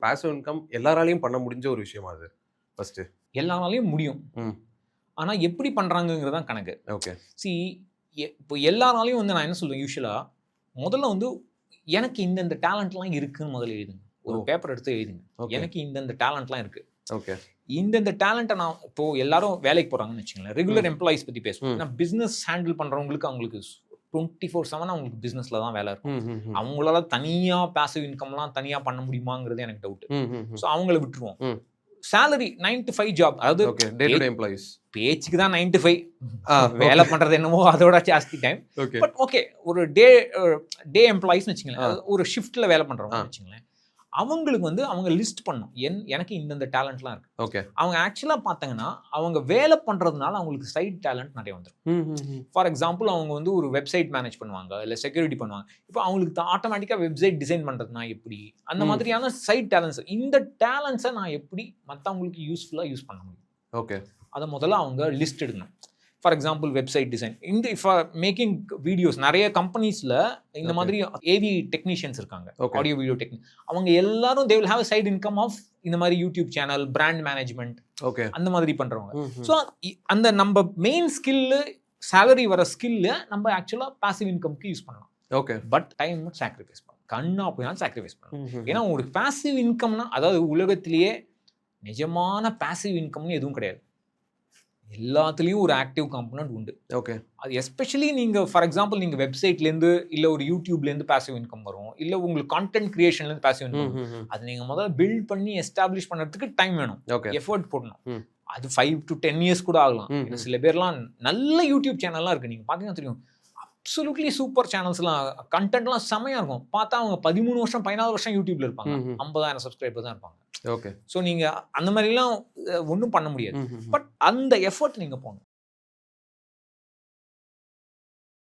Passive income எல்லாராலையும் பண்ண முடிஞ்ச ஒரு விஷயமா அது ஃபர்ஸ்ட்? எல்லாராலையும் முடியும். ம். ஆனா எப்படி பண்றாங்கங்கிறது தான் கணக்கு. ஓகே. சி இப்போ எல்லாராலையும் வந்து நான் என்ன சொல்லுவேன் யூசுவலா, முதல்ல வந்து எனக்கு இந்த டேலண்ட்லாம் இருக்குன்னு முதல்ல எழுதுங்க. ஒரு பேப்பர் எடுத்து எழுதுங்க. ஓகே. எனக்கு இந்த டேலண்ட்லாம் இருக்கு. ஓகே. இந்த டேலண்ட்டை நான் இப்போ எல்லாரும் வேலைக்கு போறாங்கன்னு வச்சுக்கோங்களேன். ரெகுலர் எம்ப்ளாயிஸ் பத்தி பேசுவோம். ஏன்னா பிசினஸ் ஹேண்டில் பண்றவங்களுக்கு அவங்களுக்கு 24/7 அவங்களுக்கு பிசினஸ்ல தான் வேலை இருக்கும். அவங்களால தனியா பாசிவ் இன்கம்லாம் தனியா பண்ண முடியுமாங்கிறது எனக்கு டவுட். ஸோ அவங்கள விட்டுருவோம். சேலரி 9 to 5 ஜாப், அதாவது டே டு டே எம்ப்ளாயிஸ். பேச்சுக்கு தான் 9 to 5 வேலை பண்றது என்னமோ அதோட ஜாஸ்தி டைம். பட் ஓகே, ஒரு டே எம்ப்ளாயிஸ்னு வச்சுங்களேன், ஒரு ஷிஃப்ட்ல வேலை பண்றவங்க வச்சுங்களேன், அவங்களுக்கு வந்து அவங்க லிஸ்ட் பண்ணணும். எனக்கு இந்த டேலண்ட்லாம் இருக்கு. ஓகே. அவங்க ஆக்சுவலா பார்த்தாங்கன்னா அவங்க வேலை பண்றதுனால அவங்களுக்கு சைட் டேலண்ட் நிறைய வந்துடும். ஃபார் எக்ஸாம்பிள் அவங்க வந்து ஒரு வெப்சைட் மேனேஜ் பண்ணுவாங்க, இல்லை செக்யூரிட்டி பண்ணுவாங்க. இப்போ அவங்களுக்கு ஆட்டோமேட்டிக்காக வெப்சைட் டிசைன் பண்ணுறதுனா எப்படி, அந்த மாதிரியான சைட் டேலண்ட்ஸ், இந்த டேலண்ட்ஸை நான் எப்படி மற்றவங்களுக்கு யூஸ்ஃபுல்லாக யூஸ் பண்ண முடியும். ஓகே. அதை முதல்ல அவங்க லிஸ்ட் எடுக்கணும். ஃபார் எக்ஸாம்பிள் வெப்சைட் டிசைன், இந்த மேக்கிங் வீடியோஸ், நிறைய கம்பெனிஸில் இந்த மாதிரி ஏவி டெக்னீஷியன்ஸ் இருக்காங்க, ஆடியோ வீடியோ டெக்னிக். அவங்க எல்லாரும் they will have a side income of இந்த மாதிரி YouTube channel, brand management, okay, அந்த மாதிரி பண்றவங்க. ஸோ அந்த நம்ம மெயின் ஸ்கில்லு, சேலரி வர ஸ்கில்ல நம்ம ஆக்சுவலாக பாசிவ் இன்கம்க்கு யூஸ் பண்ணலாம். ஓகே. பட் டைம் சாக்ரிஃபைஸ் பண்ணலாம், கண்ணா போய் சாக்ரிஃபைஸ் பண்ணலாம். ஏன்னா உங்களுக்கு பாசிவ் இன்கம்னா, அதாவது உலகத்திலேயே நிஜமான பாசிவ் இன்கம்னு எதுவும் கிடையாது. எல்லாத்துலேயும் ஒரு ஆக்டிவ் காம்பனன்ட் உண்டு. ஓகே. அது எஸ்பெஷலி நீங்கள் ஃபார் எக்ஸாம்பிள் நீங்கள் வெப்சைட்லேருந்து இல்லை ஒரு யூடியூப்லேருந்து பாசிவ் இன்கம் வரும், இல்லை உங்களுக்கு கான்டென்ட் கிரியேஷன்லேருந்து பாசிவ் இன்கம் வரும். அது நீங்கள் முதல்ல பில்ட் பண்ணி எஸ்டாப்ளிஷ் பண்ணுறதுக்கு டைம் வேணும், எஃபர்ட் போடணும். அது 5 to 10 years கூட ஆகலாம். சில பேர்லாம் நல்ல யூடியூப் சேனல்லாம் இருக்குது, நீங்கள் பார்த்தீங்கன்னா தெரியும், அப்சல்யூட்லி சூப்பர் சேனல்ஸ்லாம், கண்டென்ட்லாம் செமையாக இருக்கும். பார்த்தா அவங்க 13 வருஷம் 14 வருஷம் யூடியூப்ல இருப்பாங்க, 50,000 சப்ஸ்கிரைபர் தான் இருப்பாங்க. ஓகே. ஸோ நீங்கள் அந்த மாதிரிலாம் ஒன்றும் பண்ண முடியாது. பட் அந்த எஃபர்ட் நீங்கள் போகணும்.